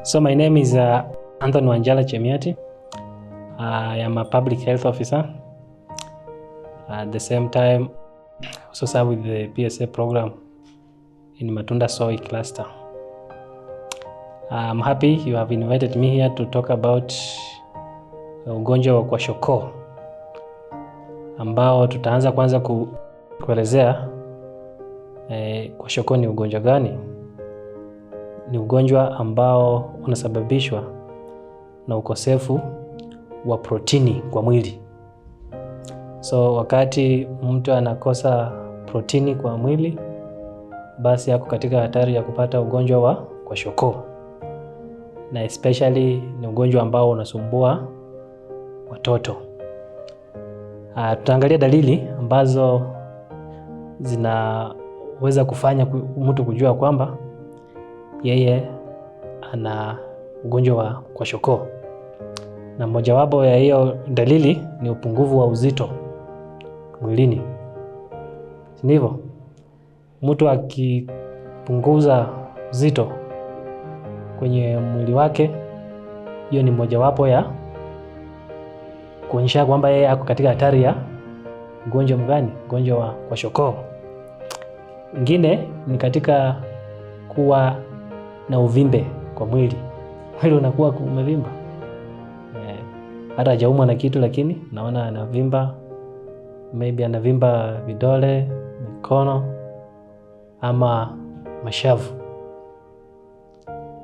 So my name is Anthony Wanjala Chemiati. I am a public health officer. At the same time, also serve with the PSA program in Matunda Soy cluster. I'm happy you have invited me here to talk about ugonjwa wa kwashiorkor, ambao tutaanza kwanza kuelezea kwashiorkor ni ugonjwa gani. Ni ugonjwa ambao unasababishwa na ukosefu wa protini kwa mwili. So wakati mtu anakosa protini kwa mwili, basi yako katika hatari ya kupata ugonjwa wa kwashiorkor. Na especially ni ugonjwa ambao unasumbua watoto. Tutaangalia dalili ambazo zinaweza kufanya mtu kujua kwamba yeye ana ugonjwa wa kwashiorkor. Na mojawapo ya hiyo dalili ni upungufu wa uzito mwilini. Ndivyo, mtu akipunguza uzito kwenye mwili wake, hiyo ni mojawapo ya kuonyesha kwamba yeye ako katika hatari ya ugonjwa mgani? Ugonjwa wa kwashiorkor. Ingine ni katika kuwa na uvimbe kwa mwili. Mwili unakuwa umevimba. Hata hajaumwa na kitu, lakini naona anavimba. Maybe anavimba vidole, mikono ama mashavu.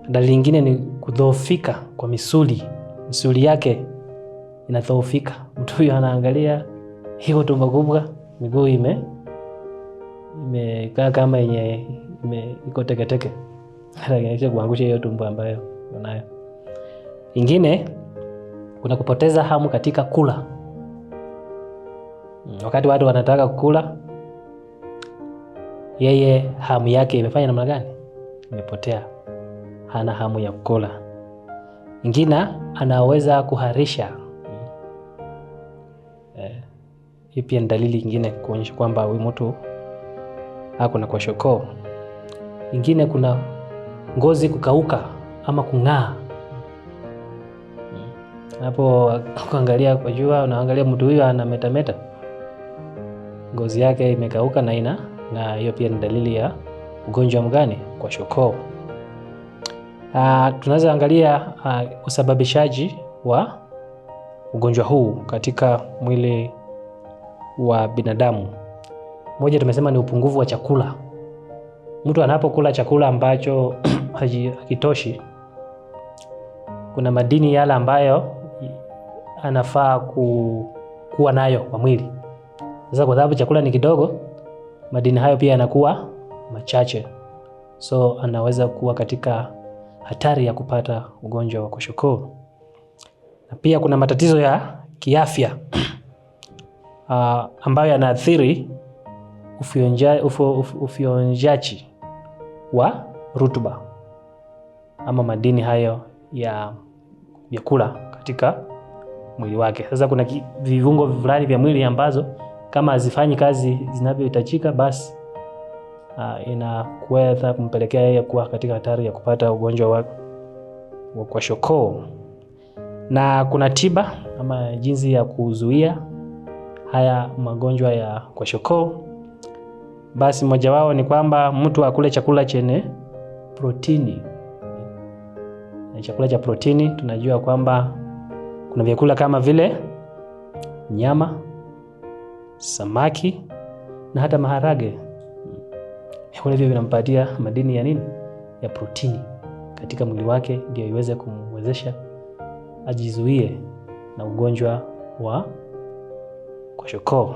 Dalili nyingine ni kudhoofika kwa misuli. Misuli yake inadhoofika. Mtu huyo anaangalia hiyo tumbo kubwa, miguu imekaa kama yenye iko teketeke. Anaangalia kuangusha hiyo tumbo ambayo unayo. Ingine kuna kupoteza hamu katika kula. Wakati watu wanataka kukula, yeye hamu yake imefanya namna gani? Imepotea. Hana hamu ya kukula. Ingine anaweza kuharisha. Hii pia ni dalili nyingine kuonyesha kwamba huyu mtu ako na kwashiorkor. Ingine kuna ngozi kukauka ama kung'aa. Hapo kuangalia kwa jua, unaangalia mtu huyo anametameta, ngozi yake imekauka na hiyo pia ni dalili ya ugonjwa mgani? Kwashiorkor. Tunaweza angalia usababishaji wa ugonjwa huu katika mwili wa binadamu. Moja, tumesema ni upungufu wa chakula. Mtu anapokula chakula ambacho hakitoshi, kuna madini yale ambayo anafaa kuwa nayo kwa mwili. Sasa kwa sababu chakula ni kidogo, madini hayo pia yanakuwa machache. So anaweza kuwa katika hatari ya kupata ugonjwa wa kwashiorkor. Na pia kuna matatizo ya kiafya ambayo yanaathiri ufyonzaji wa rutuba ama madini hayo ya vyakula katika mwili wake. Sasa kuna viungo fulani vya mwili ambazo kama hazifanyi kazi zinavyohitajika, basi inakuweza kumpelekea yeye kuwa katika hatari ya kupata ugonjwa wa kwashiorkor. Na kuna tiba ama jinsi ya kuzuia haya magonjwa ya kwashiorkor. Basi moja wao ni kwamba mtu akule chakula chenye protini. Na chakula cha protini tunajua kwamba kuna vyakula kama vile nyama, samaki na hata maharage. Vyakula hivyo vinampatia madini ya nini? Ya protini katika mwili wake, ndio iweze kumwezesha ajizuie na ugonjwa wa kwashiorkor.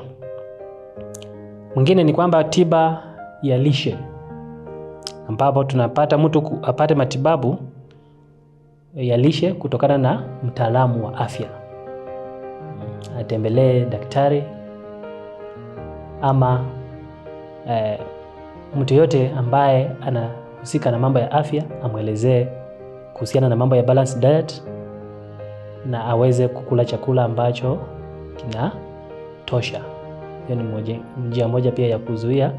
Mwingine ni kwamba tiba ya lishe, ambapo tunapata mtu apate matibabu ya lishe kutokana na mtaalamu wa afya. Atembelee daktari ama mtu yote ambaye anahusika na mambo ya afya, amwelezee kuhusiana na mambo ya balanced diet na aweze kukula chakula ambacho kinatosha. Hiyo ni njia moja pia ya kuzuia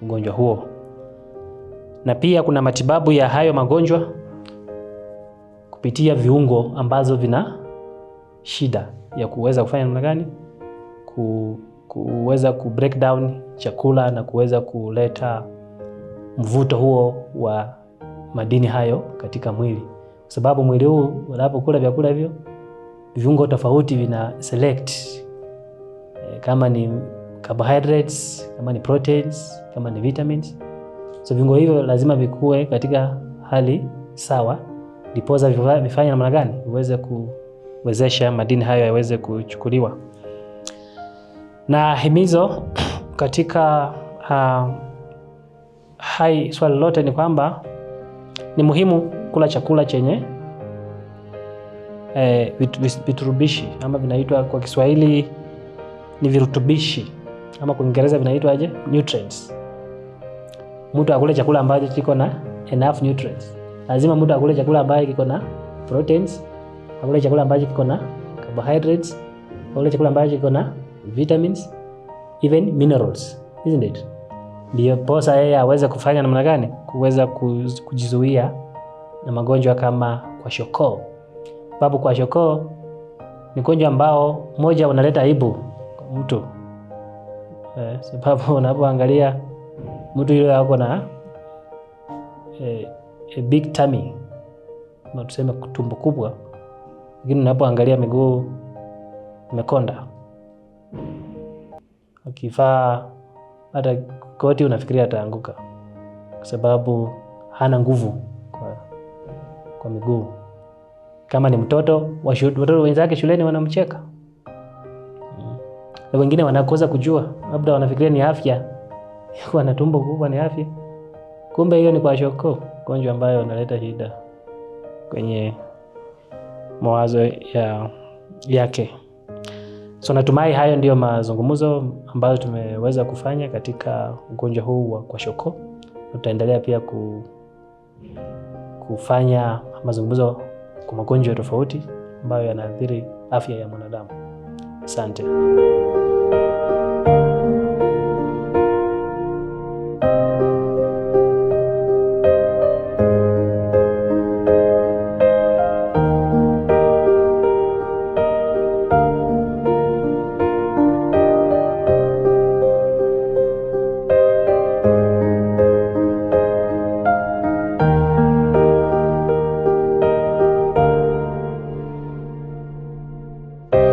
ugonjwa huo. Na pia kuna matibabu ya hayo magonjwa kupitia viungo ambazo vina shida ya kuweza kufanya namna gani, kuweza ku break down chakula na kuweza kuleta mvuto huo wa madini hayo katika mwili. Kwa sababu mwili huu unapokula vyakula hivyo, viungo tofauti vina select kama ni carbohydrates, kama ni proteins, kama ni vitamins. So viungo hivyo lazima vikue katika hali sawa, ndiposa vifanye namna gani, viweze kuwezesha madini hayo yaweze kuchukuliwa. Na himizo katika swali lote ni kwamba ni muhimu kula chakula chenye virutubishi, ama vinaitwa kwa Kiswahili ni virutubishi, ama kwa Kiingereza vinaitwa aje, nutrients. Mtu akule chakula ambacho kiko na enough nutrients. Lazima mtu akule chakula ambacho kiko na proteins, akule chakula ambacho kiko na carbohydrates, akule chakula ambacho kiko na vitamins, even minerals, isn't it? Ndio posa yeye aweze kufanya namna gani, kuweza kujizuia na magonjwa kama kwashiorkor. Sababu kwashiorkor ni ugonjwa ambao moja unaleta aibu kwa mtu. Sababu unapoangalia mtu yule ako na a big tummy, na tuseme tumbo kubwa, lakini unapoangalia miguu imekonda, akivaa hata koti unafikiria ataanguka, kwa sababu hana nguvu kwa miguu. Kama ni mtoto, watoto wenzake shuleni wanamcheka, na wengine wanakosa kujua, labda wanafikiria ni afya, kwa na tumbo kubwa ni afya, kumbe hiyo ni kwashiorkor, ugonjwa ambayo unaleta shida kwenye mawazo yake. So natumai hayo ndio mazungumzo ambayo tumeweza kufanya katika ugonjwa huu wa kwashiorkor. Tutaendelea pia kufanya mazungumzo kwa magonjwa tofauti ambayo yanaathiri afya ya mwanadamu. Asante.